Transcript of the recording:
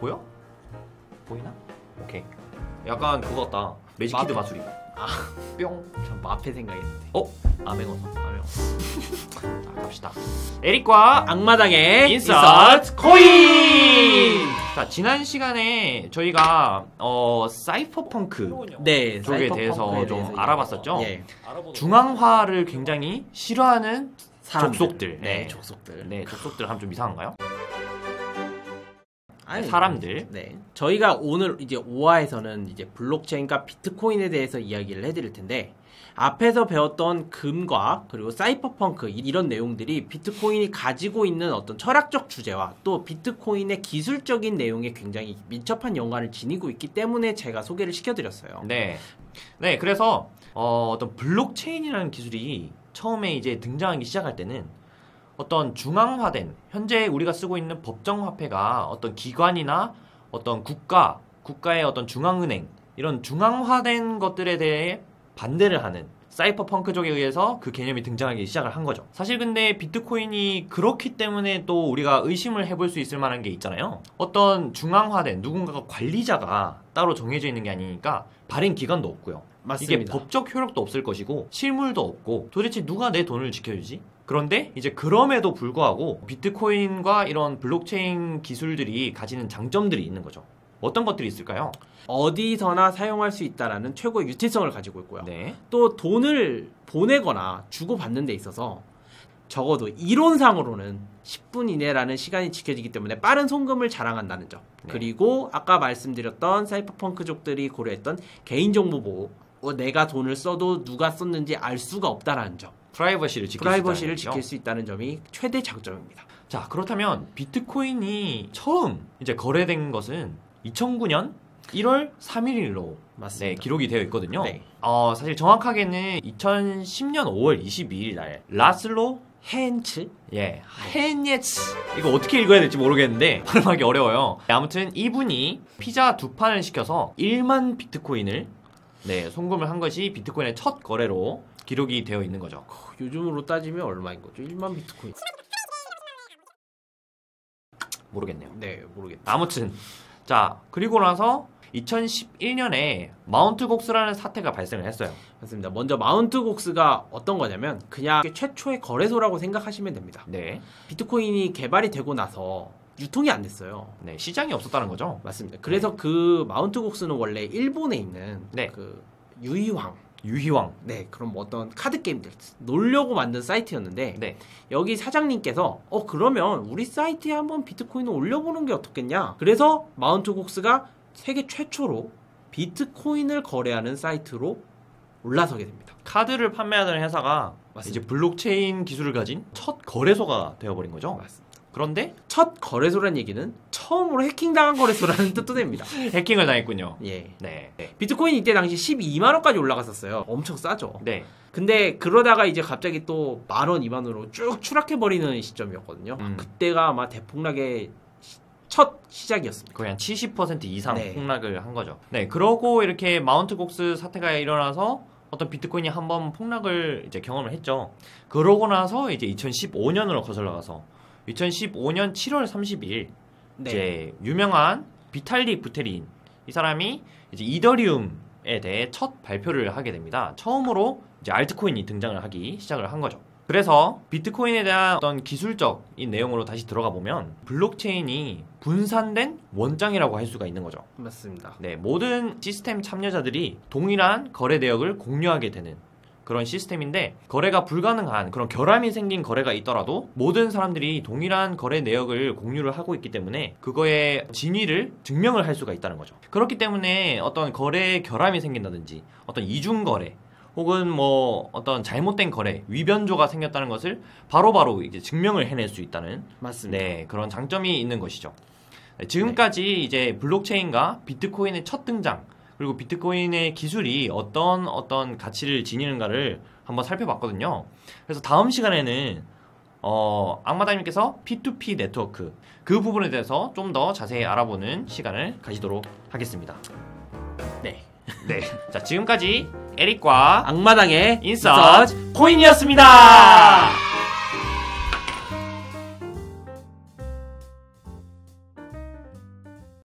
보여? 보이나? 오케이. 약간 그거 같다. 매직키드 마술이. 뿅. 전 마페 생각했는데. 아메고서. 자, 갑시다. 에릭과 악마당의 인서트 코인! 자, 지난 시간에 저희가 사이퍼펑크 네, 쪽에 대해서 좀 알아봤었죠. 예. 중앙화를 굉장히 싫어하는 사람들. 족속들. 네, 족속들. 네, 족속들 하면 좀 이상한가요? 아니, 사람들. 네. 저희가 오늘 이제 5화에서는 이제 블록체인과 비트코인에 대해서 이야기를 해드릴 텐데, 앞에서 배웠던 금과 그리고 사이퍼펑크 이런 내용들이 비트코인이 가지고 있는 어떤 철학적 주제와 또 비트코인의 기술적인 내용에 굉장히 밀접한 연관을 지니고 있기 때문에 제가 소개를 시켜드렸어요. 네. 네, 그래서 어떤 블록체인이라는 기술이 처음에 이제 등장하기 시작할 때는 어떤 중앙화된, 현재 우리가 쓰고 있는 법정화폐가 어떤 기관이나 어떤 국가의 어떤 중앙은행, 이런 중앙화된 것들에 대해 반대를 하는 사이퍼펑크족에 의해서 그 개념이 등장하기 시작을 한 거죠. 사실 근데 비트코인이 그렇기 때문에 또 우리가 의심을 해볼 수 있을 만한 게 있잖아요. 어떤 중앙화된 누군가가 관리자가 따로 정해져 있는 게 아니니까 발행 기관도 없고요. 맞습니다. 이게 법적 효력도 없을 것이고 실물도 없고 도대체 누가 내 돈을 지켜주지? 그런데 이제 그럼에도 불구하고 비트코인과 이런 블록체인 기술들이 가지는 장점들이 있는 거죠. 어떤 것들이 있을까요? 어디서나 사용할 수 있다라는 최고의 유틸성을 가지고 있고요. 네. 또 돈을 보내거나 주고받는 데 있어서 적어도 이론상으로는 10분 이내라는 시간이 지켜지기 때문에 빠른 송금을 자랑한다는 점. 네. 그리고 아까 말씀드렸던 사이퍼펑크족들이 고려했던 개인정보 보호, 내가 돈을 써도 누가 썼는지 알 수가 없다라는 점. 프라이버시를 지킬 수 있다는 점이 최대 장점입니다. 자, 그렇다면 비트코인이 처음 이제 거래된 것은 2009년 1월 3일로 맞습니다. 네, 기록이 되어 있거든요. 네. 사실 정확하게는 2010년 5월 22일 날 라슬로 헨츠? 헨예츠. 이거 어떻게 읽어야 될지 모르겠는데 발음하기 어려워요. 아무튼 이분이 피자 2판을 시켜서 1만 비트코인을 송금을 한 것이 비트코인의 첫 거래로 기록이 되어 있는 거죠. 요즘으로 따지면 얼마인 거죠? 1만 비트코인. 모르겠네요. 네, 모르겠네요. 아무튼 자, 그리고 나서 2011년에 마운트 곡스라는 사태가 발생을 했어요. 맞습니다. 먼저 마운트 곡스가 어떤 거냐면 그냥 최초의 거래소라고 생각하시면 됩니다. 네. 비트코인이 개발이 되고 나서 유통이 안 됐어요. 네, 시장이 없었다는 거죠. 맞습니다. 그래서 그 마운트 곡스는 원래 일본에 있는 그 유희왕. 네, 그럼 어떤 카드 게임들 놀려고 만든 사이트였는데 네. 여기 사장님께서 그러면 우리 사이트에 한번 비트코인을 올려보는 게 어떻겠냐. 그래서 마운트 곡스가 세계 최초로 비트코인을 거래하는 사이트로 올라서게 됩니다. 카드를 판매하는 회사가 맞습니다. 이제 블록체인 기술을 가진 첫 거래소가 되어버린 거죠. 맞습니다. 그런데 첫 거래소란 얘기는 처음으로 해킹당한 거래소라는 뜻도 됩니다. 해킹을 당했군요. 예. 네. 비트코인이 이때 당시 12만 원까지 올라갔었어요. 엄청 싸죠. 네. 근데 그러다가 이제 갑자기 또 10,000원, 20,000원으로 쭉 추락해버리는 시점이었거든요. 그때가 아마 대폭락의 첫 시작이었습니다. 거의 한 70% 이상 네. 폭락을 한 거죠. 네, 그러고 이렇게 마운트 곡스 사태가 일어나서 어떤 비트코인이 한번 폭락을 이제 경험을 했죠. 그러고 나서 이제 2015년으로 거슬러 가서 2015년 7월 30일 이제 유명한 비탈릭 부테린 이 사람이 이제 이더리움에 대해 첫 발표를 하게 됩니다. 처음으로 이제 알트코인이 등장을 하기 시작을 한 거죠. 그래서 비트코인에 대한 어떤 기술적인 내용으로 다시 들어가 보면 블록체인이 분산된 원장이라고 할 수가 있는 거죠. 맞습니다. 네, 모든 시스템 참여자들이 동일한 거래 내역을 공유하게 되는 그런 시스템인데 거래가 불가능한 그런 결함이 생긴 거래가 있더라도 모든 사람들이 동일한 거래 내역을 공유를 하고 있기 때문에 그거의 진위를 증명을 할 수가 있다는 거죠. 그렇기 때문에 어떤 거래에 결함이 생긴다든지 어떤 이중 거래 혹은 뭐 어떤 잘못된 거래, 위변조가 생겼다는 것을 바로바로 이제 증명을 해낼 수 있다는 맞습니다. 네, 그런 장점이 있는 것이죠. 네, 지금까지 이제 블록체인과 비트코인의 첫 등장 그리고 비트코인의 기술이 어떤 가치를 지니는가를 한번 살펴봤거든요. 그래서 다음 시간에는 악마다님께서 P2P 네트워크 그 부분에 대해서 좀 더 자세히 알아보는 시간을 가지도록 하겠습니다. 네. 네. 자, 지금까지 에릭과 악마당의 인서트 코인이었습니다.